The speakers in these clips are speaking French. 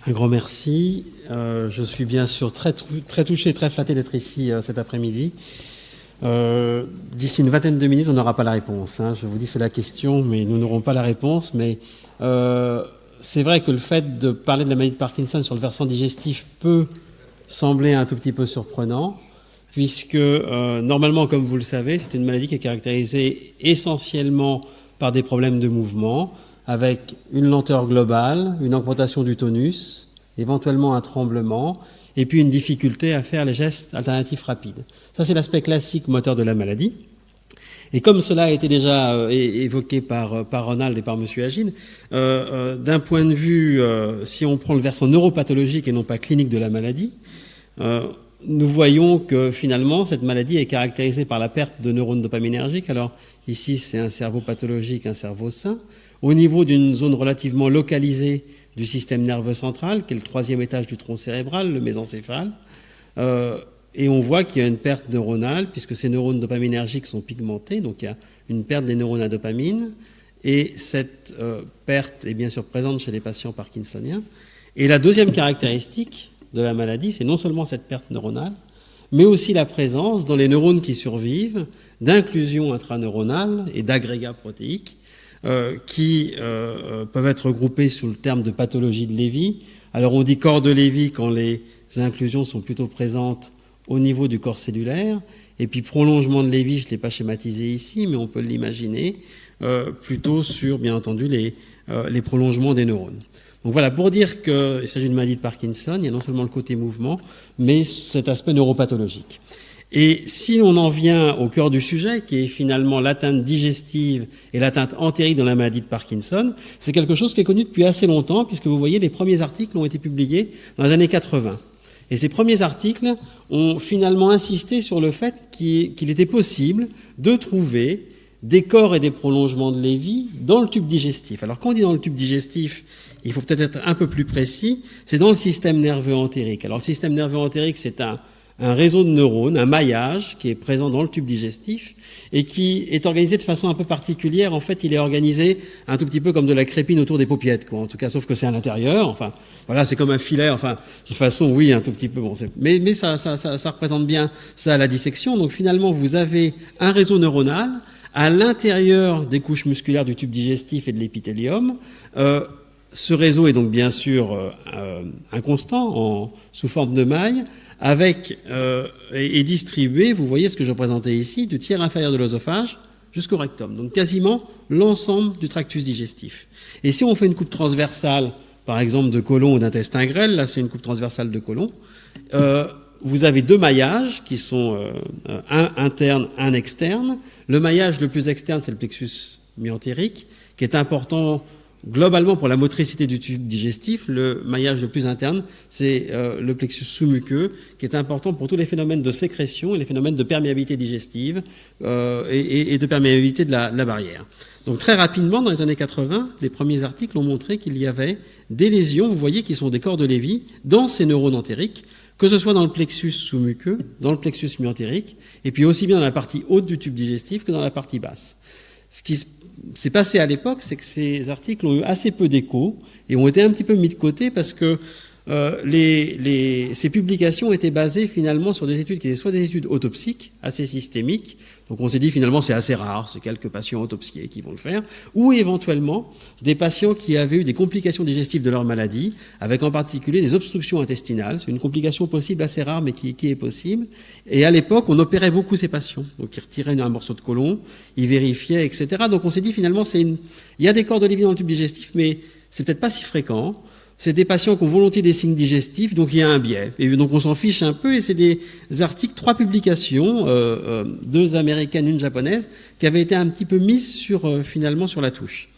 Un grand merci. Je suis bien sûr très touché, très flatté d'être ici cet après-midi. D'ici une vingtaine de minutes, on n'aura pas la réponse. Je vous dis, c'est la question, mais nous n'aurons pas la réponse. Mais c'est vrai que le fait de parler de la maladie de Parkinson sur le versant digestif peut sembler un tout petit peu surprenant, puisque normalement, comme vous le savez, c'est une maladie qui est caractérisée essentiellement par des problèmes de mouvement, avec une lenteur globale, une augmentation du tonus, éventuellement un tremblement, et puis une difficulté à faire les gestes alternatifs rapides. Ça, c'est l'aspect classique moteur de la maladie. Et comme cela a été déjà évoqué par Ronald et par M. Agine, d'un point de vue, si on prend le versant neuropathologique et non pas clinique de la maladie, nous voyons que finalement, cette maladie est caractérisée par la perte de neurones dopaminergiques. Alors ici, c'est un cerveau pathologique, un cerveau sain, au niveau d'une zone relativement localisée du système nerveux central, qui est le troisième étage du tronc cérébral, le mésencéphale. Et on voit qu'il y a une perte neuronale, puisque ces neurones dopaminergiques sont pigmentés, donc il y a une perte des neurones à dopamine, et cette perte est bien sûr présente chez les patients parkinsoniens. Et la deuxième caractéristique de la maladie, c'est non seulement cette perte neuronale, mais aussi la présence dans les neurones qui survivent d'inclusions intraneuronales et d'agrégats protéiques qui peuvent être regroupés sous le terme de pathologie de Lévy. Alors on dit corps de Lévy quand les inclusions sont plutôt présentes au niveau du corps cellulaire, et puis prolongement de Lévy, je ne l'ai pas schématisé ici, mais on peut l'imaginer plutôt sur, bien entendu, les prolongements des neurones. Donc voilà, pour dire qu'il s'agit d'une maladie de Parkinson, il y a non seulement le côté mouvement, mais cet aspect neuropathologique. Et si l'on en vient au cœur du sujet, qui est finalement l'atteinte digestive et l'atteinte entérique dans la maladie de Parkinson, c'est quelque chose qui est connu depuis assez longtemps, puisque vous voyez, les premiers articles ont été publiés dans les années 80. Et ces premiers articles ont finalement insisté sur le fait qu'il était possible de trouver des corps et des prolongements de Lévy dans le tube digestif. Alors quand on dit dans le tube digestif, il faut peut-être être un peu plus précis, c'est dans le système nerveux entérique. Alors le système nerveux entérique, c'est un réseau de neurones, un maillage qui est présent dans le tube digestif et qui est organisé de façon un peu particulière. En fait, il est organisé un tout petit peu comme de la crépine autour des paupiètes, quoi. En tout cas, sauf que c'est à l'intérieur. Enfin, voilà, c'est comme un filet. Enfin, de façon, oui, un tout petit peu. Bon, mais ça représente bien ça à la dissection. Donc finalement, vous avez un réseau neuronal à l'intérieur des couches musculaires du tube digestif et de l'épithélium. Ce réseau est donc bien sûr inconstant, sous forme de maille, est distribué, vous voyez ce que je présentais ici, du tiers inférieur de l'œsophage jusqu'au rectum. Donc quasiment l'ensemble du tractus digestif. Et si on fait une coupe transversale, par exemple de côlon ou d'intestin grêle, là c'est une coupe transversale de côlon, vous avez deux maillages qui sont un interne, un externe. Le maillage le plus externe, c'est le plexus myentérique, qui est important globalement pour la motricité du tube digestif. Le maillage le plus interne, c'est le plexus sous-muqueux, qui est important pour tous les phénomènes de sécrétion et les phénomènes de perméabilité digestive et de perméabilité de la barrière. Donc très rapidement, dans les années 80, les premiers articles ont montré qu'il y avait des lésions, vous voyez, qui sont des corps de Lévy, dans ces neurones entériques, que ce soit dans le plexus sous-muqueux, dans le plexus myentérique, et puis aussi bien dans la partie haute du tube digestif que dans la partie basse. Ce qui s'est passé à l'époque, c'est que ces articles ont eu assez peu d'écho et ont été un petit peu mis de côté parce que ces publications étaient basées finalement sur des études qui étaient soit des études autopsiques, assez systémiques, donc on s'est dit finalement c'est assez rare, c'est quelques patients autopsiés qui vont le faire, ou éventuellement des patients qui avaient eu des complications digestives de leur maladie, avec en particulier des obstructions intestinales. C'est une complication possible assez rare, mais qui est possible. Et à l'époque, on opérait beaucoup ces patients. Donc ils retiraient un morceau de côlon, ils vérifiaient, etc. Donc on s'est dit finalement, il y a des corps de Lévy dans le tube digestif, mais c'est peut-être pas si fréquent. C'est des patients qui ont volontiers des signes digestifs, donc il y a un biais. Et donc on s'en fiche un peu, et c'est des articles, 3 publications, 2 américaines, 1 japonaise, qui avaient été un petit peu mises finalement sur la touche.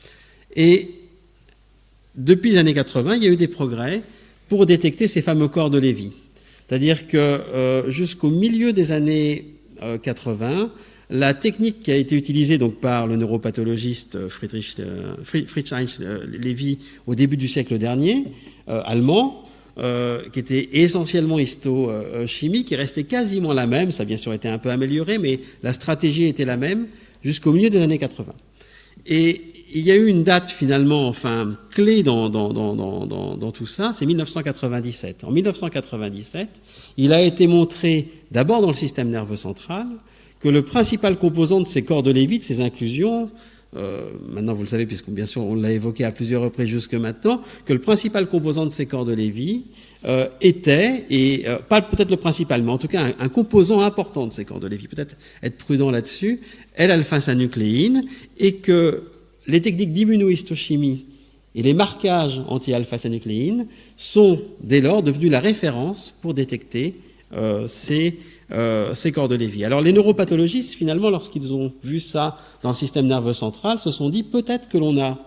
Et depuis les années 80, il y a eu des progrès pour détecter ces fameux corps de Lévy. C'est-à-dire que jusqu'au milieu des années 80, la technique qui a été utilisée donc par le neuropathologiste Friedrich Heinz Lévy au début du siècle dernier, allemand, qui était essentiellement histochimique, est restée quasiment la même. Ça a bien sûr été un peu amélioré, mais la stratégie était la même jusqu'au milieu des années 80. Et il y a eu une date finalement, clé dans tout ça, c'est 1997. En 1997, il a été montré, d'abord dans le système nerveux central, que le principal composant de ces corps de Lévy, de ces inclusions, maintenant vous le savez puisque bien sûr on l'a évoqué à plusieurs reprises jusque maintenant, que le principal composant de ces corps de Lévy était, et pas peut-être le principal, mais en tout cas un composant important de ces corps de Lévy, peut-être être prudent là-dessus, est l'alpha-synucléine, et que les techniques d'immunohistochimie et les marquages anti-alpha-synucléine sont dès lors devenus la référence pour détecter ces corps de Lévy. Alors les neuropathologistes, finalement, lorsqu'ils ont vu ça dans le système nerveux central, se sont dit peut-être que l'on a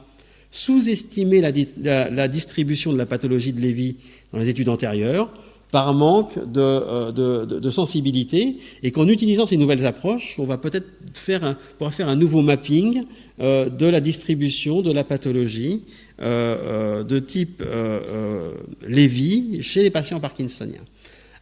sous-estimé la distribution de la pathologie de Lévy dans les études antérieures par manque de sensibilité, et qu'en utilisant ces nouvelles approches, on va peut-être pouvoir faire un nouveau mapping de la distribution de la pathologie de type Lévy chez les patients parkinsoniens.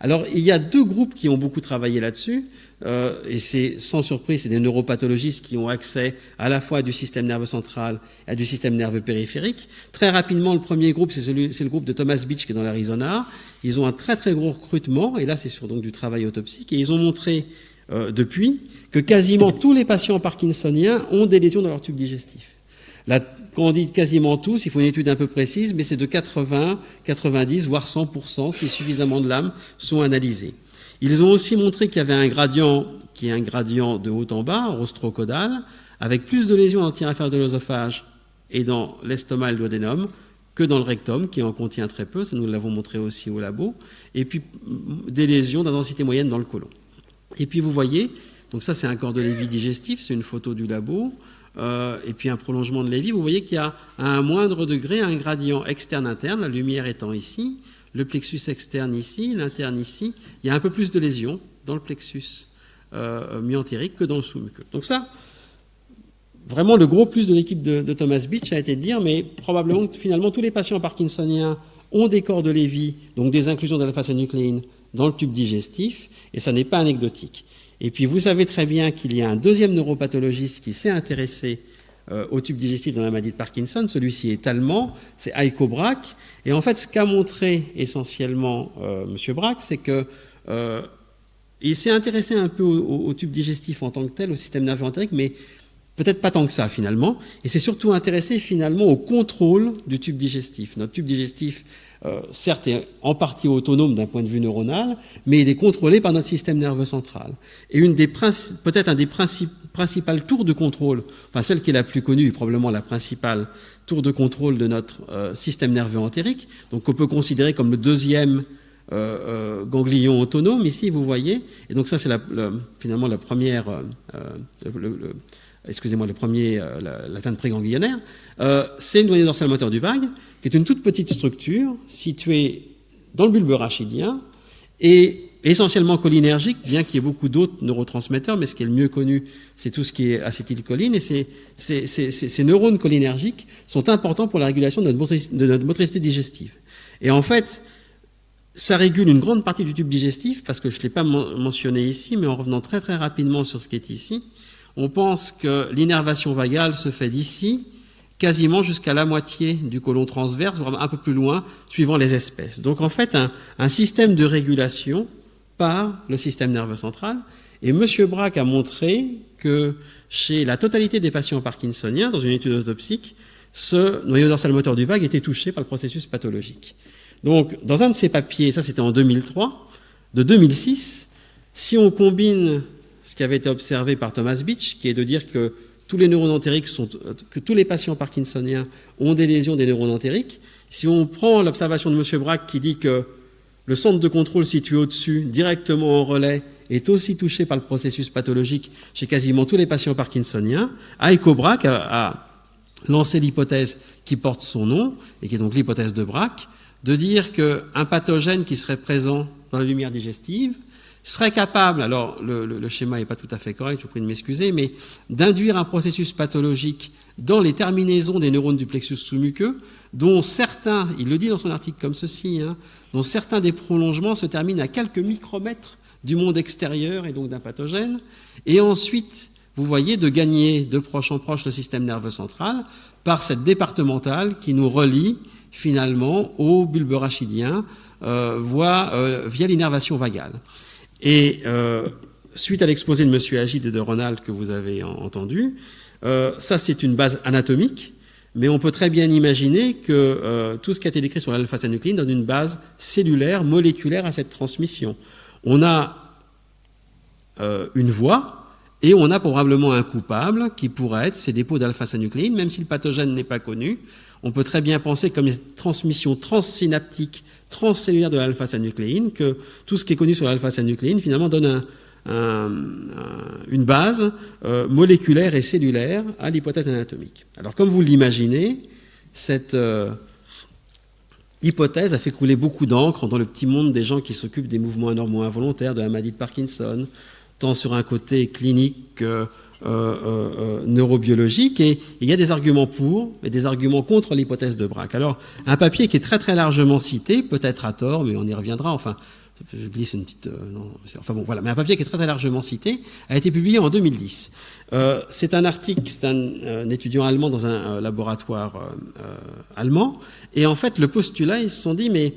Alors, il y a deux groupes qui ont beaucoup travaillé là-dessus, et c'est sans surprise, c'est des neuropathologistes qui ont accès à la fois du système nerveux central et du système nerveux périphérique. Très rapidement, le premier groupe, c'est le groupe de Thomas Beach qui est dans l'Arizona. Ils ont un très très gros recrutement, et là c'est sur donc du travail autopsique, et ils ont montré depuis que quasiment tous les patients parkinsoniens ont des lésions dans leur tube digestif. Là, quand on dit quasiment tous, il faut une étude un peu précise, mais c'est de 80, 90, voire 100% si suffisamment de lames sont analysées. Ils ont aussi montré qu'il y avait un gradient qui est un gradient de haut en bas, rostrocaudal, avec plus de lésions dans le tiers inférieur de l'œsophage et dans l'estomac et le duodénum que dans le rectum, qui en contient très peu, ça nous l'avons montré aussi au labo, et puis des lésions d'intensité moyenne dans le côlon. Et puis vous voyez, donc ça c'est un corps de Lévy digestif, c'est une photo du labo, et puis un prolongement de Lévy, vous voyez qu'il y a à un moindre degré un gradient externe-interne, la lumière étant ici, le plexus externe ici, l'interne ici, il y a un peu plus de lésions dans le plexus myantérique que dans le sous-muqueux. Donc ça, vraiment le gros plus de l'équipe de Thomas Beach a été de dire, mais probablement que finalement tous les patients parkinsoniens ont des corps de Lévy, donc des inclusions d'alpha-synucléine dans le tube digestif, et ça n'est pas anecdotique. Et puis vous savez très bien qu'il y a un deuxième neuropathologiste qui s'est intéressé au tube digestif dans la maladie de Parkinson. Celui-ci est allemand, c'est Heiko Brack. Et en fait, ce qu'a montré essentiellement M. Brack, c'est que il s'est intéressé un peu au tube digestif en tant que tel, au système nerveux entérique, mais peut-être pas tant que ça finalement. Et c'est surtout intéressé finalement au contrôle du tube digestif. Notre tube digestif, certes, est en partie autonome d'un point de vue neuronal, mais il est contrôlé par notre système nerveux central. Et peut-être un des principales tours de contrôle, enfin celle qui est la plus connue, probablement la principale tour de contrôle de notre système nerveux entérique, donc qu'on peut considérer comme le deuxième ganglion autonome, ici vous voyez, et donc ça c'est finalement la première, l'atteinte préganglionnaire, c'est une noyau dorsale moteur du vague, qui est une toute petite structure située dans le bulbe rachidien et essentiellement cholinergique, bien qu'il y ait beaucoup d'autres neurotransmetteurs, mais ce qui est le mieux connu, c'est tout ce qui est acétylcholine, et ces neurones cholinergiques sont importants pour la régulation de notre motricité digestive. Et en fait, ça régule une grande partie du tube digestif, parce que je ne l'ai pas mentionné ici, mais en revenant très très rapidement sur ce qui est ici, on pense que l'innervation vagale se fait d'ici quasiment jusqu'à la moitié du côlon transverse, voire un peu plus loin, suivant les espèces. Donc en fait, un système de régulation par le système nerveux central. Et M. Brack a montré que chez la totalité des patients parkinsoniens, dans une étude autopsique, ce noyau dorsal moteur du vague était touché par le processus pathologique. Donc, dans un de ces papiers, ça c'était en 2003, de 2006, si on combine ce qui avait été observé par Thomas Beach, qui est de dire que tous les neurones entériques que tous les patients parkinsoniens ont des lésions des neurones entériques, si on prend l'observation de M. Brack qui dit que le centre de contrôle situé au-dessus, directement en relais, est aussi touché par le processus pathologique chez quasiment tous les patients parkinsoniens, Heiko Brack a lancé l'hypothèse qui porte son nom, et qui est donc l'hypothèse de Brack, de dire qu'un pathogène qui serait présent dans la lumière digestive serait capable, alors le schéma n'est pas tout à fait correct, je vous prie de m'excuser, mais d'induire un processus pathologique dans les terminaisons des neurones du plexus sous-muqueux, dont certains, il le dit dans son article comme ceci, dont certains des prolongements se terminent à quelques micromètres du monde extérieur et donc d'un pathogène, et ensuite vous voyez, de gagner de proche en proche le système nerveux central par cette départementale qui nous relie finalement au bulbe rachidien via l'innervation vagale. Et suite à l'exposé de M. Agide et de Ronald que vous avez entendu, ça c'est une base anatomique, mais on peut très bien imaginer que tout ce qui a été décrit sur l'alpha-synucléine donne une base cellulaire, moléculaire à cette transmission. On a une voie et on a probablement un coupable qui pourrait être ces dépôts d'alpha-synucléine, même si le pathogène n'est pas connu. On peut très bien penser, comme une transmission transsynaptique, transcellulaire de l'alpha-synucléine, que tout ce qui est connu sur l'alpha-synucléine finalement donne une base moléculaire et cellulaire à l'hypothèse anatomique. Alors comme vous l'imaginez, cette hypothèse a fait couler beaucoup d'encre dans le petit monde des gens qui s'occupent des mouvements anormaux involontaires, de la maladie de Parkinson, tant sur un côté clinique neurobiologique, et il y a des arguments pour et des arguments contre l'hypothèse de Braque. Alors, un papier qui est très très largement cité, peut-être à tort, mais on y reviendra, enfin, je glisse une petite... enfin bon, voilà, mais un papier qui est très très largement cité a été publié en 2010. C'est un article, c'est un étudiant allemand dans un laboratoire allemand, et en fait, le postulat, ils se sont dit, mais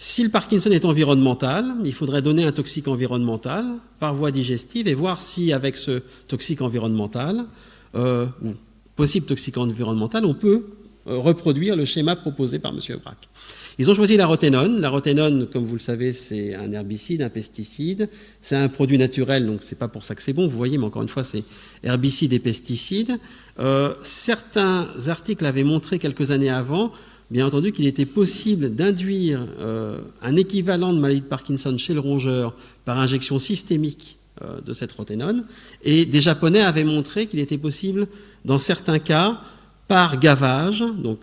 si le Parkinson est environnemental, il faudrait donner un toxique environnemental par voie digestive et voir si, avec ce toxique environnemental, ou possible toxique environnemental, on peut reproduire le schéma proposé par M. Braque. Ils ont choisi la roténone. La roténone, comme vous le savez, c'est un herbicide, un pesticide. C'est un produit naturel, donc c'est pas pour ça que c'est bon, vous voyez, mais encore une fois, c'est herbicide et pesticide. Certains articles avaient montré quelques années avant, bien entendu, qu'il était possible d'induire un équivalent de maladie de Parkinson chez le rongeur par injection systémique de cette roténone. Et des Japonais avaient montré qu'il était possible, dans certains cas, par gavage, donc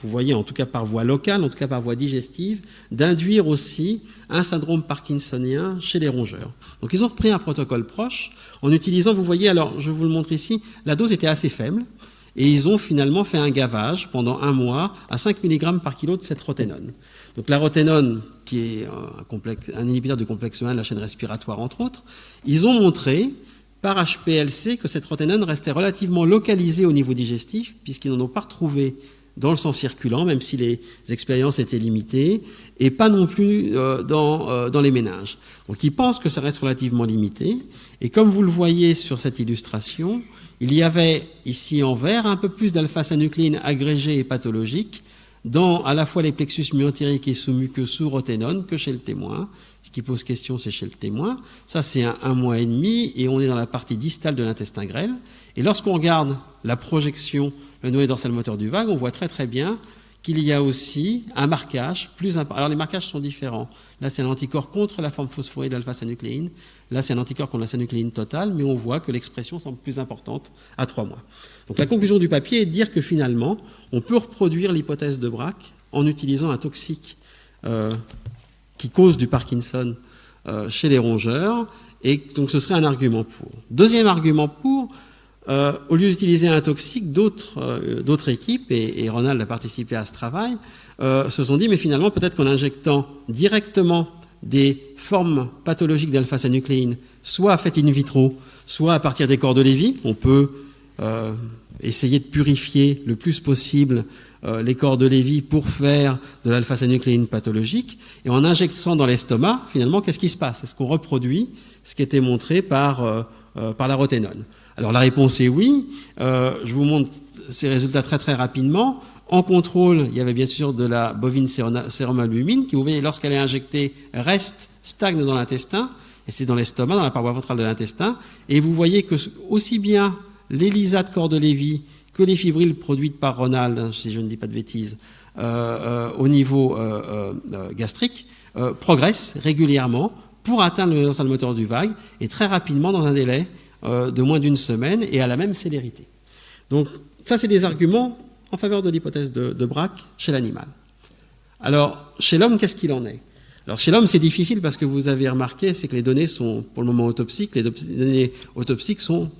vous voyez, en tout cas par voie locale, en tout cas par voie digestive, d'induire aussi un syndrome parkinsonien chez les rongeurs. Donc ils ont repris un protocole proche en utilisant, vous voyez, alors je vous le montre ici, la dose était assez faible, et ils ont finalement fait un gavage pendant 1 mois à 5 mg par kilo de cette roténone. Donc la roténone, qui est un inhibiteur du complexe 1 de la chaîne respiratoire, entre autres, ils ont montré par HPLC que cette roténone restait relativement localisée au niveau digestif, puisqu'ils n'en ont pas retrouvé dans le sang circulant, même si les expériences étaient limitées, et pas non plus dans les méninges. Donc ils pensent que ça reste relativement limité, et comme vous le voyez sur cette illustration, il y avait ici en vert un peu plus d'alpha-synucléine agrégée et pathologique dans à la fois les plexus myotériques et sous-muqueux sous roténone que chez le témoin. Ce qui pose question, c'est chez le témoin. Ça, c'est 1 mois et demi, et on est dans la partie distale de l'intestin grêle. Et lorsqu'on regarde la projection, le noyau dorsal moteur du vague, on voit très très bien qu'il y a aussi un marquage plus important. Alors les marquages sont différents. Là, c'est un anticorps contre la forme phosphorée de l'alpha-synucléine. Là, c'est un anticorps contre la synucléine totale, mais on voit que l'expression semble plus importante à 3 mois. Donc la conclusion du papier est de dire que finalement, on peut reproduire l'hypothèse de Braque en utilisant un toxique qui cause du Parkinson chez les rongeurs, et donc ce serait un argument pour. Deuxième argument pour, au lieu d'utiliser un toxique, d'autres équipes, et Ronald a participé à ce travail, se sont dit, mais finalement, peut-être qu'en injectant directement des formes pathologiques d'alpha-synucléine, soit faites in vitro, soit à partir des corps de Lévy, on peut essayer de purifier le plus possible les corps de Lévy pour faire de l'alpha-synucléine pathologique, et en injectant dans l'estomac, finalement, qu'est-ce qui se passe? Est-ce qu'on reproduit ce qui était montré par la roténone? Alors la réponse est oui. Je vous montre ces résultats très très rapidement. En contrôle, il y avait bien sûr de la bovine sérum albumine qui, vous voyez, lorsqu'elle est injectée, reste, stagne dans l'intestin, et c'est dans l'estomac, dans la paroi ventrale de l'intestin, et vous voyez que aussi bien l'ELISA de corps de Lévy que les fibrilles produites par Ronald, si je ne dis pas de bêtises, au niveau gastrique, progressent régulièrement pour atteindre le dorsal moteur du vague, et très rapidement dans un délai de moins d'1 semaine et à la même célérité. Donc ça, c'est des arguments en faveur de l'hypothèse de Braque chez l'animal. Alors, chez l'homme, qu'est-ce qu'il en est? Alors chez l'homme, c'est difficile parce que vous avez remarqué, c'est que les données sont pour le moment autopsiques, les données autopsiques sont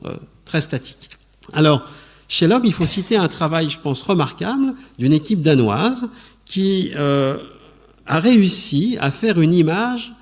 très statiques. Alors, chez l'homme, il faut citer un travail, je pense, remarquable d'une équipe danoise qui a réussi à faire une image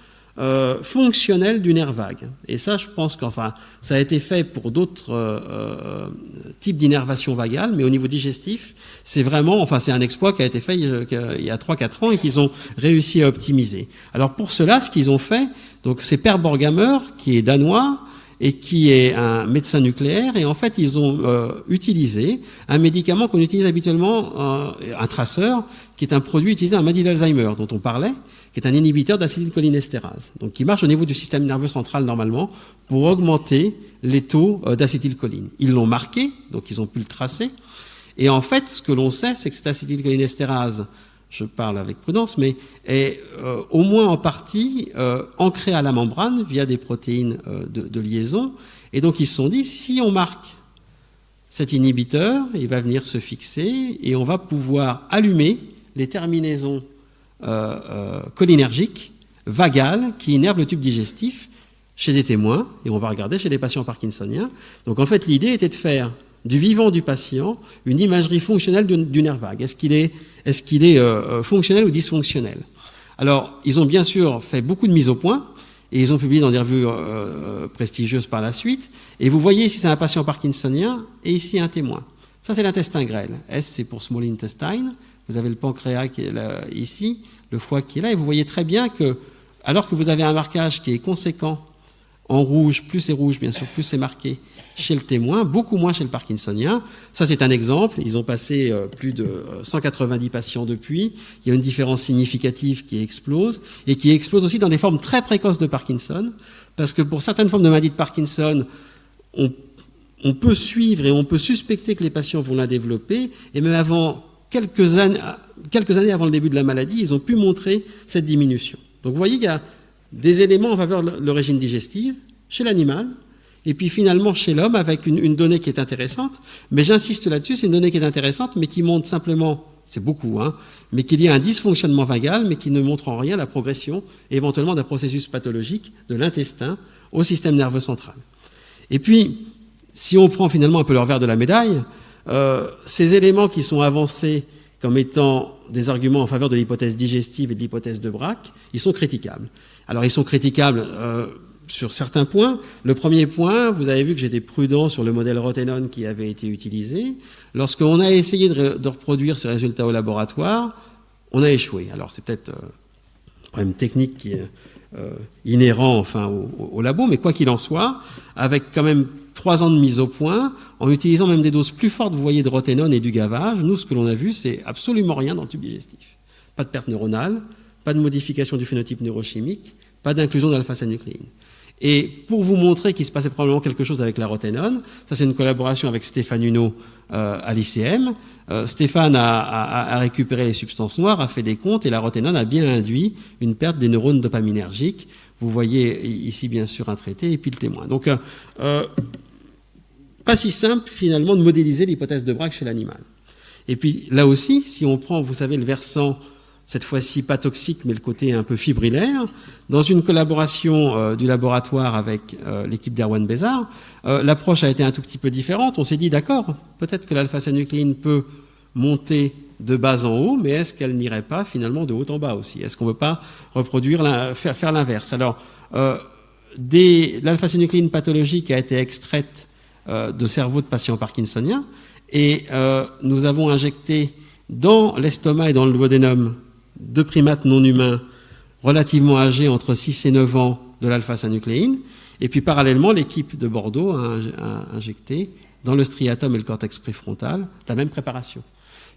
fonctionnel du nerf vague. Et ça, je pense qu'enfin, ça a été fait pour d'autres types d'innervation vagale, mais au niveau digestif, c'est vraiment, enfin, c'est un exploit qui a été fait il y a 3-4 ans et qu'ils ont réussi à optimiser. Alors pour cela, ce qu'ils ont fait, donc c'est Per Borghammer, qui est danois, et qui est un médecin nucléaire, et en fait, ils ont utilisé un médicament qu'on utilise habituellement, un traceur, qui est un produit utilisé en maladie d'Alzheimer, dont on parlait, qui est un inhibiteur d'acétylcholinestérase, donc qui marche au niveau du système nerveux central normalement, pour augmenter les taux d'acétylcholine. Ils l'ont marqué, donc ils ont pu le tracer, et en fait, ce que l'on sait, c'est que cette acétylcholinestérase, je parle avec prudence, mais est au moins en partie ancrée à la membrane via des protéines de liaison. Et donc ils se sont dit, si on marque cet inhibiteur, il va venir se fixer et on va pouvoir allumer les terminaisons cholinergiques, vagales, qui innervent le tube digestif chez des témoins, et on va regarder chez les patients parkinsoniens. Donc en fait, l'idée était de faire du vivant du patient une imagerie fonctionnelle du nerf vague. Est-ce qu'il est fonctionnel ou dysfonctionnel? Alors, ils ont bien sûr fait beaucoup de mises au point, et ils ont publié dans des revues prestigieuses par la suite. Et vous voyez ici, c'est un patient parkinsonien, et ici, un témoin. Ça, c'est l'intestin grêle. S, c'est pour small intestine. Vous avez le pancréas qui est là, ici, le foie qui est là, et vous voyez très bien que, alors que vous avez un marquage qui est conséquent, en rouge, plus c'est rouge, bien sûr, plus c'est marqué chez le témoin, beaucoup moins chez le parkinsonien. Ça, c'est un exemple. Ils ont passé plus de 190 patients depuis. Il y a une différence significative qui explose, et qui explose aussi dans des formes très précoces de Parkinson, parce que pour certaines formes de maladie de Parkinson, on peut suivre et on peut suspecter que les patients vont la développer, et même avant quelques années avant le début de la maladie, ils ont pu montrer cette diminution. Donc vous voyez, il y a des éléments en faveur de l'origine digestive chez l'animal, et puis finalement chez l'homme avec une donnée qui est intéressante, mais j'insiste là-dessus, c'est une donnée qui est intéressante, mais qui montre simplement, c'est beaucoup, mais qu'il y a un dysfonctionnement vagal, mais qui ne montre en rien la progression, éventuellement d'un processus pathologique de l'intestin au système nerveux central. Et puis, si on prend finalement un peu le revers de la médaille, ces éléments qui sont avancés comme étant des arguments en faveur de l'hypothèse digestive et de l'hypothèse de Braque, ils sont critiquables. Alors, ils sont critiquables sur certains points. Le premier point, vous avez vu que j'étais prudent sur le modèle Rotenone qui avait été utilisé. Lorsqu'on a essayé de reproduire ces résultats au laboratoire, on a échoué. Alors, c'est peut-être un problème technique qui est inhérent au labo, mais quoi qu'il en soit, avec quand même 3 ans de mise au point, en utilisant même des doses plus fortes, vous voyez, de Rotenone et du gavage, nous, ce que l'on a vu, c'est absolument rien dans le tube digestif. Pas de perte neuronale, pas de modification du phénotype neurochimique, pas d'inclusion d'alpha-synucléine. Et pour vous montrer qu'il se passait probablement quelque chose avec la Rotenone, ça c'est une collaboration avec Stéphane Huneau à l'ICM. Stéphane a récupéré les substances noires, a fait des comptes, et la Rotenone a bien induit une perte des neurones dopaminergiques. Vous voyez ici bien sûr un traité et puis le témoin. Donc pas si simple finalement de modéliser l'hypothèse de Braque chez l'animal. Et puis là aussi, si on prend, vous savez, le versant, cette fois-ci pas toxique, mais le côté un peu fibrillaire, dans une collaboration du laboratoire avec l'équipe d'Erwan Bézard, l'approche a été un tout petit peu différente. On s'est dit, d'accord, peut-être que l'alpha-synucléine peut monter de bas en haut, mais est-ce qu'elle n'irait pas finalement de haut en bas aussi? Est-ce qu'on ne peut pas reproduire, faire l'inverse? Alors, l'alpha-synucléine pathologique a été extraite de cerveau de patients parkinsoniens, et nous avons injecté dans l'estomac et dans le duodénum de primates non humains relativement âgés, entre 6 et 9 ans, de l'alpha-synucléine, et puis parallèlement, l'équipe de Bordeaux a injecté dans le striatum et le cortex préfrontal la même préparation.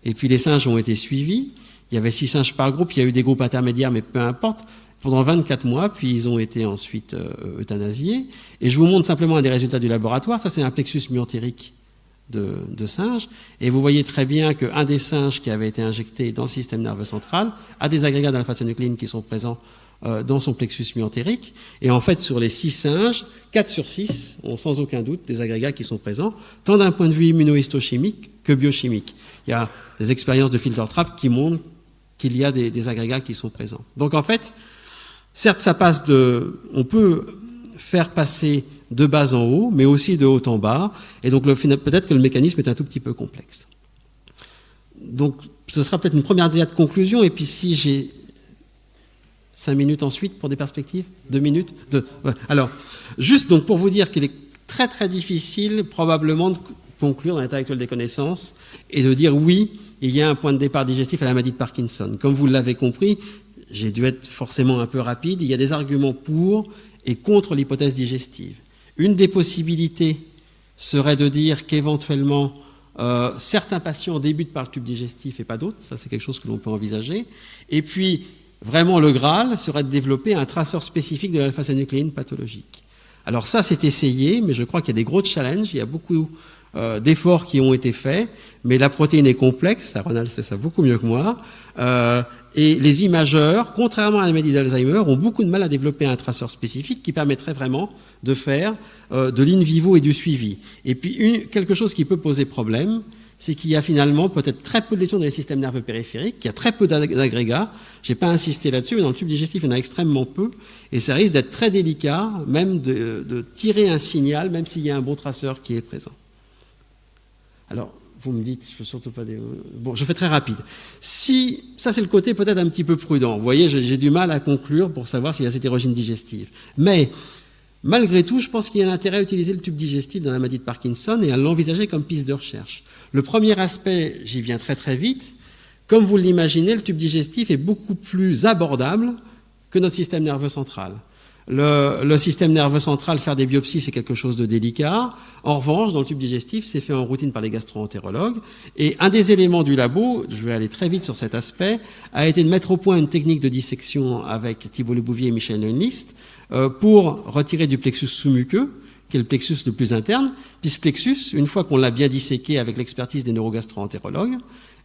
Et puis les singes ont été suivis, il y avait 6 singes par groupe, il y a eu des groupes intermédiaires, mais peu importe, pendant 24 mois, puis ils ont été ensuite euthanasiés. Et je vous montre simplement un des résultats du laboratoire. Ça, c'est un plexus myentérique de singes. Et vous voyez très bien qu'un des singes qui avait été injecté dans le système nerveux central a des agrégats d'alpha-synucléine qui sont présents dans son plexus myentérique. Et en fait, sur les 6 singes, 4 sur 6 ont sans aucun doute des agrégats qui sont présents, tant d'un point de vue immunohistochimique que biochimique. Il y a des expériences de filter trap qui montrent qu'il y a des agrégats qui sont présents. Donc en fait, certes, ça passe on peut faire passer de bas en haut, mais aussi de haut en bas, et donc peut-être que le mécanisme est un tout petit peu complexe. Donc, ce sera peut-être une première idée de conclusion, et puis si j'ai 5 minutes ensuite pour des perspectives 2 minutes Alors, juste donc pour vous dire qu'il est très très difficile probablement de conclure dans l'état actuel des connaissances et de dire oui, il y a un point de départ digestif à la maladie de Parkinson. Comme vous l'avez compris, j'ai dû être forcément un peu rapide, il y a des arguments pour et contre l'hypothèse digestive. Une des possibilités serait de dire qu'éventuellement certains patients débutent par le tube digestif et pas d'autres, ça c'est quelque chose que l'on peut envisager. Et puis, vraiment le Graal serait de développer un traceur spécifique de l'alpha-synucléine pathologique. Alors ça c'est essayé, mais je crois qu'il y a des gros challenges, il y a beaucoup d'efforts qui ont été faits, mais la protéine est complexe, Ronald sait ça beaucoup mieux que moi, et les imageurs, contrairement à la maladie d'Alzheimer, ont beaucoup de mal à développer un traceur spécifique qui permettrait vraiment de faire de l'in vivo et du suivi. Et puis quelque chose qui peut poser problème, c'est qu'il y a finalement peut-être très peu de lésions dans les systèmes nerveux périphériques, qu'il y a très peu d'agrégats. Je n'ai pas insisté là-dessus, mais dans le tube digestif, il y en a extrêmement peu, et ça risque d'être très délicat, même de tirer un signal, même s'il y a un bon traceur qui est présent. Alors, vous me dites, je ne veux surtout pas... Bon, je fais très rapide. Si, ça c'est le côté peut-être un petit peu prudent. Vous voyez, j'ai du mal à conclure pour savoir s'il y a cette hétérogène digestive. Mais, malgré tout, je pense qu'il y a un intérêt à utiliser le tube digestif dans la maladie de Parkinson et à l'envisager comme piste de recherche. Le premier aspect, j'y viens très très vite. Comme vous l'imaginez, le tube digestif est beaucoup plus abordable que notre système nerveux central. Le système nerveux central, faire des biopsies, c'est quelque chose de délicat. En revanche, dans le tube digestif, c'est fait en routine par les gastro-entérologues. Et un des éléments du labo, je vais aller très vite sur cet aspect, a été de mettre au point une technique de dissection avec Thibault Lebouvier et Michel Leunlist pour retirer du plexus sous-muqueux, qui est le plexus le plus interne. Puis ce plexus, une fois qu'on l'a bien disséqué avec l'expertise des neurogastro-entérologues,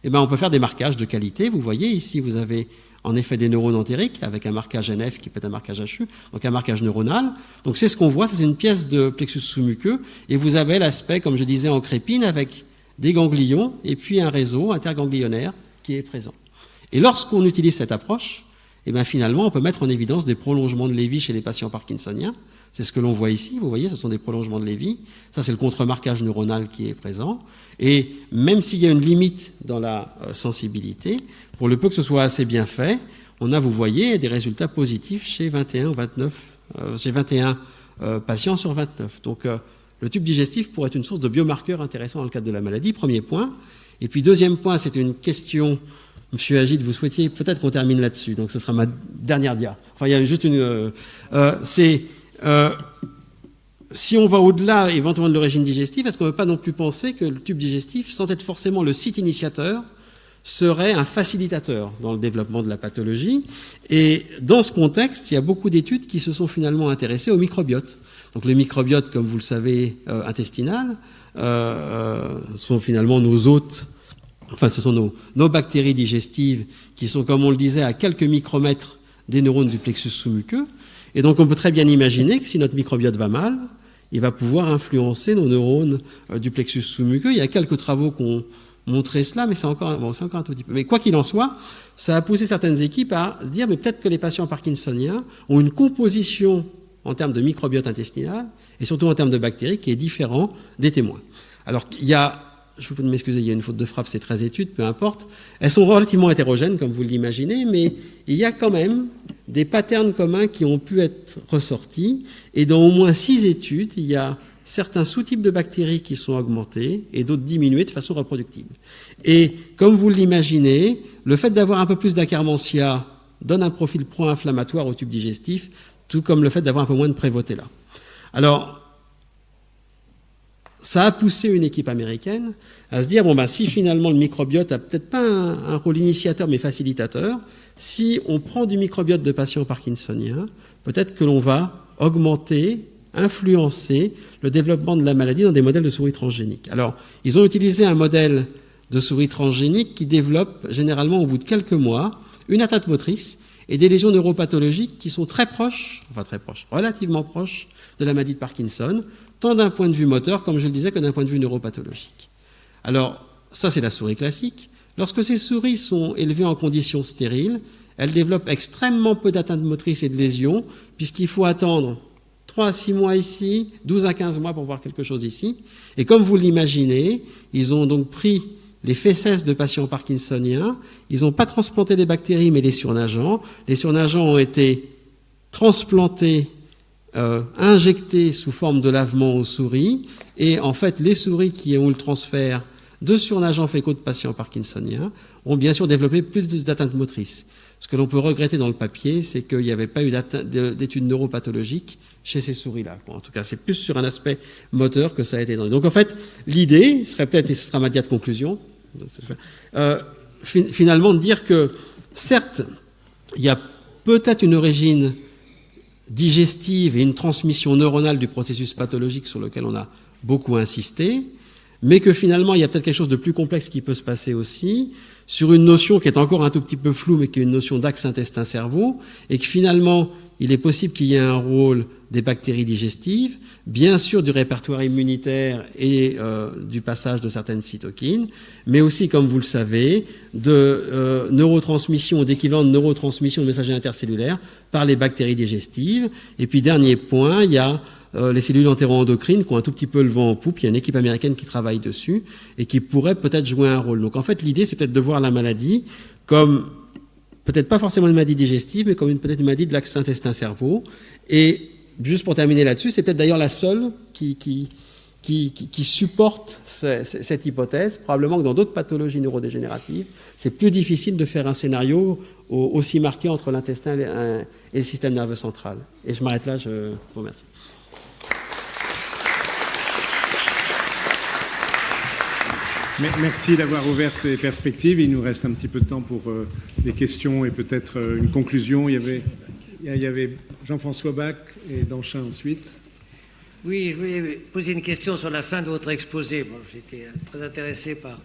eh ben, on peut faire des marquages de qualité. Vous voyez, ici, vous avez en effet des neurones entériques avec un marquage NF qui peut être un marquage HU, donc un marquage neuronal. Donc c'est ce qu'on voit, c'est une pièce de plexus sous-muqueux, et vous avez l'aspect, comme je disais, en crépine avec des ganglions et puis un réseau interganglionnaire qui est présent. Et lorsqu'on utilise cette approche, eh bien finalement on peut mettre en évidence des prolongements de Lévy chez les patients parkinsoniens. C'est ce que l'on voit ici, vous voyez, ce sont des prolongements de Lévy. Ça, c'est le contre-marquage neuronal qui est présent. Et même s'il y a une limite dans la sensibilité, pour le peu que ce soit assez bien fait, on a, vous voyez, des résultats positifs chez 21 patients sur 29. Donc, le tube digestif pourrait être une source de biomarqueurs intéressants dans le cadre de la maladie, premier point. Et puis, deuxième point, c'est une question... Monsieur Agide, vous souhaitiez peut-être qu'on termine là-dessus, donc ce sera ma dernière dia. Enfin, il y a juste une... si on va au-delà éventuellement de l'origine digestive, est-ce qu'on ne peut pas non plus penser que le tube digestif, sans être forcément le site initiateur, serait un facilitateur dans le développement de la pathologie? Et dans ce contexte, il y a beaucoup d'études qui se sont finalement intéressées au microbiote. Donc le microbiote, comme vous le savez, intestinal, sont finalement nos hôtes, enfin ce sont nos bactéries digestives qui sont, comme on le disait, à quelques micromètres des neurones du plexus sous-muqueux. Et donc on peut très bien imaginer que si notre microbiote va mal, il va pouvoir influencer nos neurones du plexus sous-muqueux. Il y a quelques travaux qui ont montré cela, mais c'est encore un tout petit peu. Mais quoi qu'il en soit, ça a poussé certaines équipes à dire mais peut-être que les patients parkinsoniens ont une composition en termes de microbiote intestinal et surtout en termes de bactéries qui est différent des témoins. Alors il y a... Je vous prie de m'excuser, il y a une faute de frappe, c'est 13 études, peu importe. Elles sont relativement hétérogènes, comme vous l'imaginez, mais il y a quand même des patterns communs qui ont pu être ressortis. Et dans au moins 6 études, il y a certains sous-types de bactéries qui sont augmentés et d'autres diminués de façon reproductible. Et comme vous l'imaginez, le fait d'avoir un peu plus d'Akkermansia donne un profil pro-inflammatoire au tube digestif, tout comme le fait d'avoir un peu moins de Prévotella. Alors, ça a poussé une équipe américaine à se dire, bon, si finalement le microbiote a peut-être pas un rôle initiateur mais facilitateur, si on prend du microbiote de patients parkinsoniens, peut-être que l'on va augmenter, influencer le développement de la maladie dans des modèles de souris transgéniques. Alors, ils ont utilisé un modèle de souris transgénique qui développe généralement au bout de quelques mois une atteinte motrice et des lésions neuropathologiques qui sont relativement proches de la maladie de Parkinson, tant d'un point de vue moteur, comme je le disais, que d'un point de vue neuropathologique. Alors, ça c'est la souris classique. Lorsque ces souris sont élevées en conditions stériles, elles développent extrêmement peu d'atteintes motrices et de lésions, puisqu'il faut attendre 3 à 6 mois ici, 12 à 15 mois pour voir quelque chose ici. Et comme vous l'imaginez, ils ont donc pris les fesses de patients parkinsoniens, ils n'ont pas transplanté les bactéries, mais les surnageants. Les surnageants ont été transplantés, injectés sous forme de lavement aux souris, et en fait, les souris qui ont eu le transfert de surnageants fécaux de patients parkinsoniens ont bien sûr développé plus d'atteintes motrices. Ce que l'on peut regretter dans le papier, c'est qu'il n'y avait pas eu d'études neuropathologiques chez ces souris-là. En tout cas, c'est plus sur un aspect moteur que ça a été donné. Donc en fait, l'idée serait peut-être, et ce sera ma diade conclusion, finalement de dire que, certes, il y a peut-être une origine digestive et une transmission neuronale du processus pathologique sur lequel on a beaucoup insisté, mais que finalement, il y a peut-être quelque chose de plus complexe qui peut se passer aussi, sur une notion qui est encore un tout petit peu floue, mais qui est une notion d'axe intestin-cerveau, et que finalement, il est possible qu'il y ait un rôle des bactéries digestives, bien sûr du répertoire immunitaire et du passage de certaines cytokines, mais aussi, comme vous le savez, de neurotransmission, d'équivalent de neurotransmission de messagers intercellulaires par les bactéries digestives. Et puis, dernier point, il y a les cellules entéro-endocrines qui ont un tout petit peu le vent en poupe. Il y a une équipe américaine qui travaille dessus et qui pourrait peut-être jouer un rôle. Donc en fait, l'idée, c'est peut-être de voir la maladie comme, peut-être pas forcément une maladie digestive, mais comme peut-être une maladie de l'axe intestin-cerveau. Et juste pour terminer là-dessus, c'est peut-être d'ailleurs la seule qui supporte cette hypothèse. Probablement que dans d'autres pathologies neurodégénératives, c'est plus difficile de faire un scénario aussi marqué entre l'intestin et le système nerveux central. Et je m'arrête là, je vous remercie. Merci d'avoir ouvert ces perspectives. Il nous reste un petit peu de temps pour des questions et peut-être une conclusion. Il y avait Jean-François Bach et Danchin ensuite. Oui, je voulais poser une question sur la fin de votre exposé. Bon, j'étais très intéressé par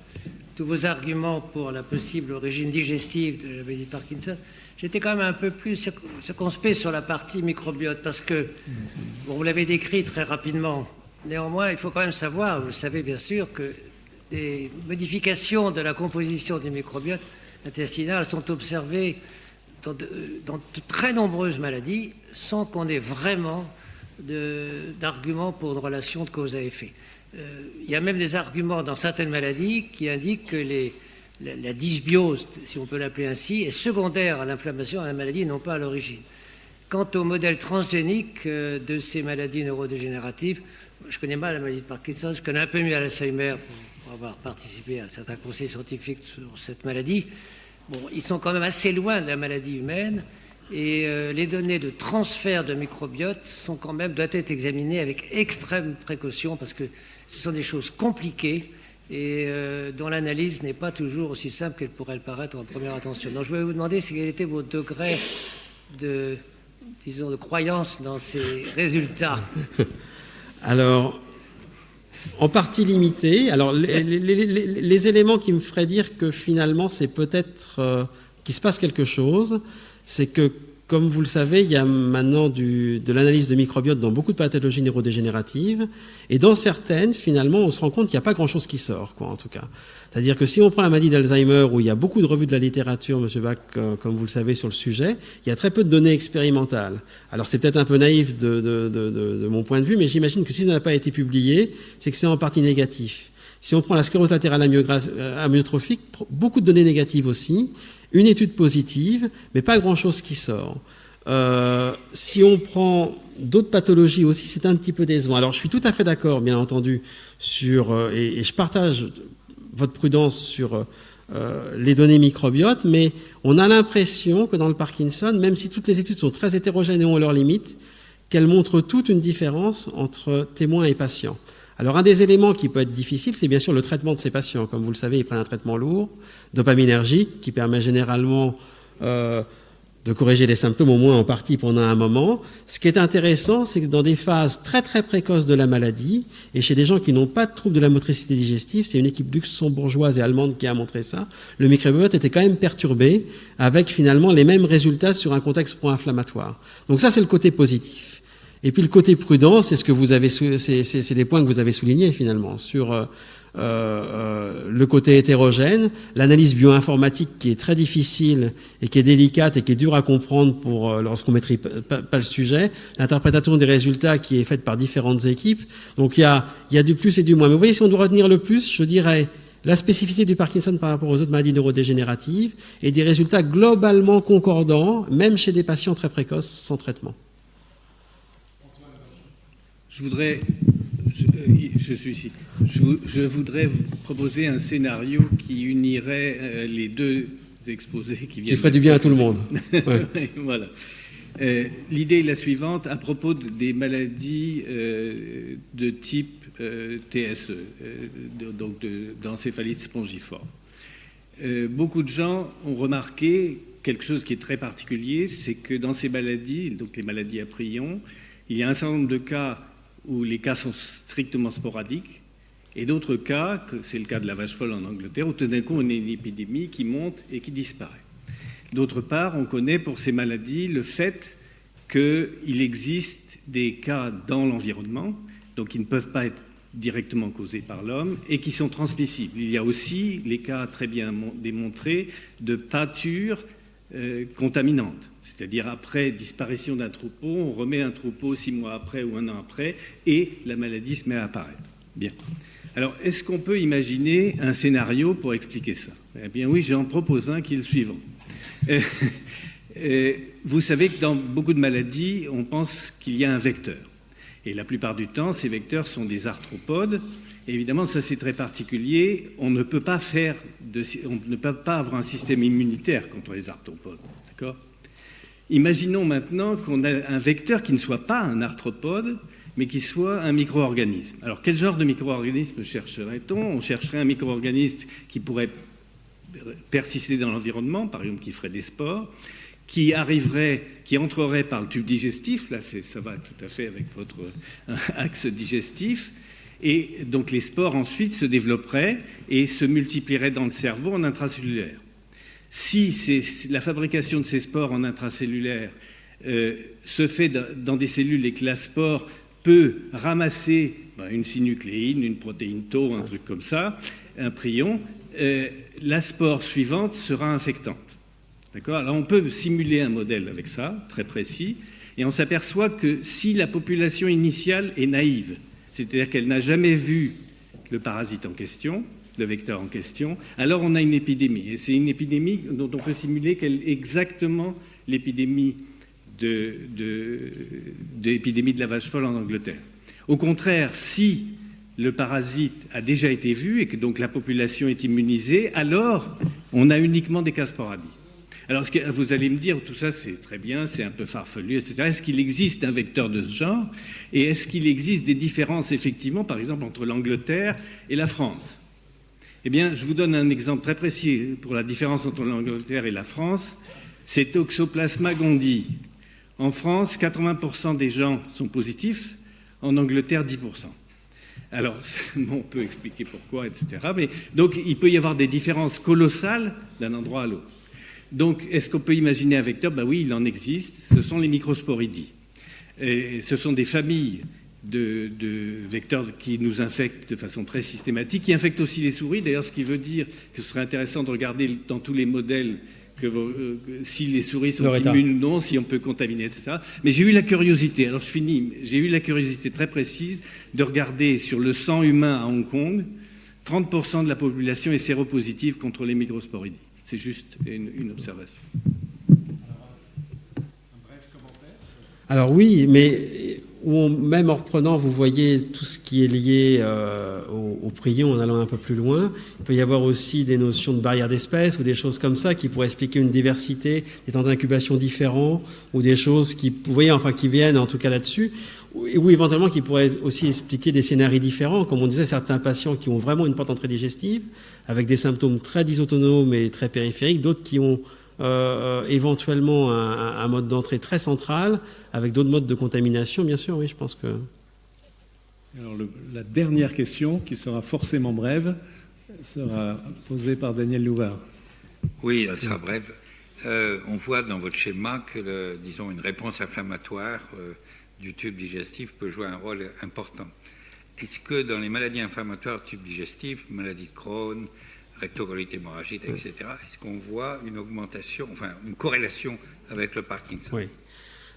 tous vos arguments pour la possible origine digestive de la maladie de Parkinson. J'étais quand même un peu plus circonspect sur la partie microbiote parce que, bon, vous l'avez décrit très rapidement. Néanmoins, il faut quand même savoir, vous le savez bien sûr, que des modifications de la composition du microbiote intestinal sont observées dans de très nombreuses maladies sans qu'on ait vraiment d'arguments pour une relation de cause à effet. Il y a même des arguments dans certaines maladies qui indiquent que la dysbiose, si on peut l'appeler ainsi, est secondaire à l'inflammation à la maladie et non pas à l'origine. Quant au modèle transgénique de ces maladies neurodégénératives, je connais mal la maladie de Parkinson, je connais un peu mieux Alzheimer pour avoir participé à certains conseils scientifiques sur cette maladie. Bon, ils sont quand même assez loin de la maladie humaine et les données de transfert de microbiote sont quand même, doivent être examinées avec extrême précaution parce que ce sont des choses compliquées et dont l'analyse n'est pas toujours aussi simple qu'elle pourrait le paraître en première intention. Donc je voulais vous demander quel était votre degré de croyance dans ces résultats. Alors, en partie limité. Alors, les éléments qui me feraient dire que finalement, c'est peut-être qu'il se passe quelque chose, c'est que, comme vous le savez, il y a maintenant de l'analyse de microbiote dans beaucoup de pathologies neurodégénératives, et dans certaines, finalement, on se rend compte qu'il n'y a pas grand-chose qui sort, quoi, en tout cas. C'est-à-dire que si on prend la maladie d'Alzheimer, où il y a beaucoup de revues de la littérature, M. Bach, comme vous le savez, sur le sujet, il y a très peu de données expérimentales. Alors c'est peut-être un peu naïf de mon point de vue, mais j'imagine que si ça n'a pas été publié, c'est que c'est en partie négatif. Si on prend la sclérose latérale amyotrophique, beaucoup de données négatives aussi, une étude positive, mais pas grand-chose qui sort. Si on prend d'autres pathologies aussi, c'est un petit peu décevant. Alors je suis tout à fait d'accord, bien entendu, et je partage votre prudence sur les données microbiotes, mais on a l'impression que dans le Parkinson, même si toutes les études sont très hétérogènes et ont leurs limites, qu'elles montrent toute une différence entre témoins et patients. Alors un des éléments qui peut être difficile, c'est bien sûr le traitement de ces patients. Comme vous le savez, ils prennent un traitement lourd, dopaminergique, qui permet généralement de corriger les symptômes, au moins en partie pendant un moment. Ce qui est intéressant, c'est que dans des phases très très précoces de la maladie, et chez des gens qui n'ont pas de troubles de la motricité digestive, c'est une équipe luxembourgeoise et allemande qui a montré ça, le microbiote était quand même perturbé, avec finalement les mêmes résultats sur un contexte pro-inflammatoire. Donc ça, c'est le côté positif. Et puis le côté prudent, c'est ce que vous avez, c'est les points que vous avez soulignés finalement sur le côté hétérogène, l'analyse bioinformatique qui est très difficile et qui est délicate et qui est dure à comprendre pour lorsqu'on ne maîtrise pas le sujet, l'interprétation des résultats qui est faite par différentes équipes. Donc il y a du plus et du moins. Mais vous voyez, si on doit retenir le plus, je dirais la spécificité du Parkinson par rapport aux autres maladies neurodégénératives et des résultats globalement concordants, même chez des patients très précoces sans traitement. Je suis ici. Je voudrais vous proposer un scénario qui unirait les deux exposés qui viennent. Qui ferait du bien à tout le monde. Ouais. Voilà. L'idée est la suivante à propos des maladies de type TSE, donc d'encéphalite spongiforme. Beaucoup de gens ont remarqué quelque chose qui est très particulier, c'est que dans ces maladies, donc les maladies à prions, il y a un certain nombre de cas où les cas sont strictement sporadiques, et d'autres cas, c'est le cas de la vache folle en Angleterre, où tout d'un coup on a une épidémie qui monte et qui disparaît. D'autre part, on connaît pour ces maladies le fait qu'il existe des cas dans l'environnement, donc qui ne peuvent pas être directement causés par l'homme, et qui sont transmissibles. Il y a aussi les cas très bien démontrés de pâture contaminante, c'est-à-dire après disparition d'un troupeau, on remet un troupeau 6 mois après ou 1 an après, et la maladie se met à apparaître. Bien. Alors, est-ce qu'on peut imaginer un scénario pour expliquer ça? Eh bien oui, j'en propose un qui est le suivant. Vous savez que dans beaucoup de maladies, on pense qu'il y a un vecteur. Et la plupart du temps, ces vecteurs sont des arthropodes. Et évidemment, ça c'est très particulier. On ne peut pas avoir un système immunitaire contre les arthropodes. D'accord ? Imaginons maintenant qu'on a un vecteur qui ne soit pas un arthropode, mais qui soit un micro-organisme. Alors, quel genre de micro-organisme chercherait-on? On chercherait un micro-organisme qui pourrait persister dans l'environnement, par exemple qui ferait des spores, qui entrerait par le tube digestif, là ça va tout à fait avec votre axe digestif, et donc les spores ensuite se développeraient et se multiplieraient dans le cerveau en intracellulaire. Si la fabrication de ces spores en intracellulaire se fait dans des cellules et que la spore peut ramasser une synucléine, une protéine tau, un truc comme ça, un prion, la spore suivante sera infectante. D'accord ? Alors on peut simuler un modèle avec ça, très précis, et on s'aperçoit que si la population initiale est naïve, c'est-à-dire qu'elle n'a jamais vu le parasite en question, le vecteur en question, alors on a une épidémie. Et c'est une épidémie dont on peut simuler qu'elle est exactement l'épidémie de la vache folle en Angleterre. Au contraire, si le parasite a déjà été vu et que donc la population est immunisée, alors on a uniquement des cas sporadiques. Alors vous allez me dire, tout ça c'est très bien, c'est un peu farfelu, etc. Est-ce qu'il existe un vecteur de ce genre? Et est-ce qu'il existe des différences effectivement, par exemple, entre l'Angleterre et la France? Eh bien, je vous donne un exemple très précis pour la différence entre l'Angleterre et la France. C'est Toxoplasma gondii. En France, 80% des gens sont positifs, en Angleterre, 10%. Alors, on peut expliquer pourquoi, etc. Mais, donc, il peut y avoir des différences colossales d'un endroit à l'autre. Donc, est-ce qu'on peut imaginer un vecteur? Ben oui, il en existe. Ce sont les microsporidies. Et ce sont des familles de vecteurs qui nous infectent de façon très systématique, qui infectent aussi les souris. D'ailleurs, ce qui veut dire que ce serait intéressant de regarder dans tous les modèles si les souris sont immunes ou non, si on peut contaminer, etc. Mais j'ai eu la curiosité, alors je finis, j'ai eu la curiosité très précise de regarder sur le sang humain à Hong Kong, 30% de la population est séropositive contre les microsporidies. C'est juste une observation. Un bref commentaire? Alors oui, mais même en reprenant, vous voyez tout ce qui est lié au prion en allant un peu plus loin. Il peut y avoir aussi des notions de barrière d'espèces ou des choses comme ça qui pourraient expliquer une diversité, des temps d'incubation différents ou des choses qui viennent en tout cas là-dessus, ou éventuellement qui pourraient aussi expliquer des scénarios différents. Comme on disait, certains patients qui ont vraiment une porte d'entrée digestive avec des symptômes très dysautonomes et très périphériques, d'autres qui ont éventuellement un mode d'entrée très central, avec d'autres modes de contamination, bien sûr, oui, je pense que... Alors, la dernière question, qui sera forcément brève, sera posée par Daniel Louvard. Oui, elle sera brève. On voit dans votre schéma que, disons, une réponse inflammatoire du tube digestif peut jouer un rôle important. Est-ce que dans les maladies inflammatoires du tube digestif, maladie de Crohn, rectocolite hémorragique, etc., est-ce qu'on voit une augmentation, enfin une corrélation avec le Parkinson? Oui.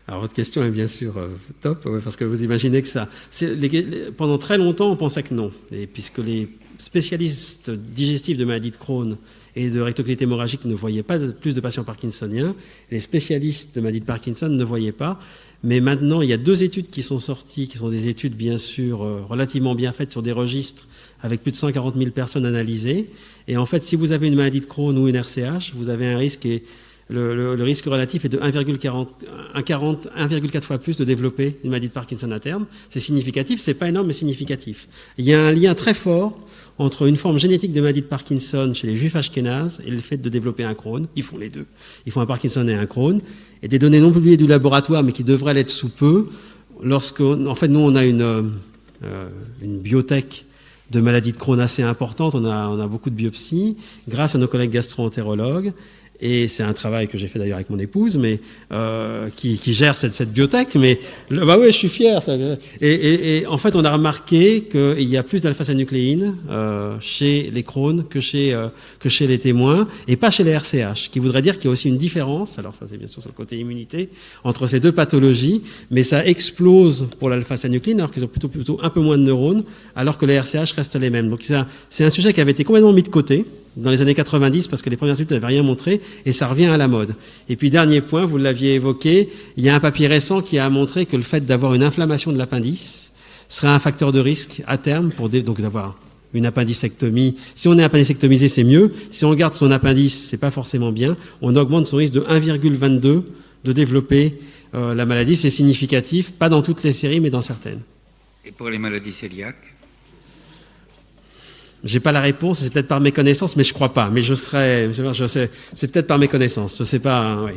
Alors votre question est bien sûr top, parce que vous imaginez que ça... Pendant très longtemps, on pensait que non, et puisque spécialistes digestifs de maladies de Crohn et de rectocolites hémorragiques ne voyaient pas plus de patients parkinsoniens. Les spécialistes de maladies de Parkinson ne voyaient pas. Mais maintenant, il y a 2 études qui sont sorties, qui sont des études bien sûr relativement bien faites sur des registres avec plus de 140 000 personnes analysées. Et en fait, si vous avez une maladie de Crohn ou une RCH, vous avez un risque, et le risque relatif est de 1,4 fois plus de développer une maladie de Parkinson à terme. C'est significatif, c'est pas énorme, mais significatif. Il y a un lien très fort entre une forme génétique de maladie de Parkinson chez les juifs ashkénazes et le fait de développer un Crohn. Ils font les deux. Ils font un Parkinson et un Crohn. Et des données non publiées du laboratoire, mais qui devraient l'être sous peu, en fait, nous, on a une biotech de maladies de Crohn assez importante. On a beaucoup de biopsies, grâce à nos collègues gastro-entérologues. Et c'est un travail que j'ai fait d'ailleurs avec mon épouse, mais qui gère cette biotech. Mais bah oui, je suis fier. Ça. Et en fait, on a remarqué qu'il y a plus d'alpha-synucléine chez les Crohn que chez les témoins, et pas chez les RCH, qui voudrait dire qu'il y a aussi une différence. Alors ça, c'est bien sûr sur le côté immunité entre ces 2 pathologies, mais ça explose pour l'alpha-synucléine, alors qu'ils ont plutôt un peu moins de neurones, alors que les RCH restent les mêmes. Donc c'est un sujet qui avait été complètement mis de côté dans les années 90, parce que les premières études n'avaient rien montré, et ça revient à la mode. Et puis, dernier point, vous l'aviez évoqué, il y a un papier récent qui a montré que le fait d'avoir une inflammation de l'appendice serait un facteur de risque à terme pour donc d'avoir une appendicectomie. Si on est appendicectomisé, c'est mieux. Si on garde son appendice, c'est pas forcément bien. On augmente son risque de 1,22 de développer la maladie. C'est significatif, pas dans toutes les séries, mais dans certaines. Et pour les maladies cœliaques? J'ai pas la réponse, c'est peut-être par méconnaissance, mais je crois pas. Mais je sais, c'est peut-être par méconnaissance, je sais pas, oui.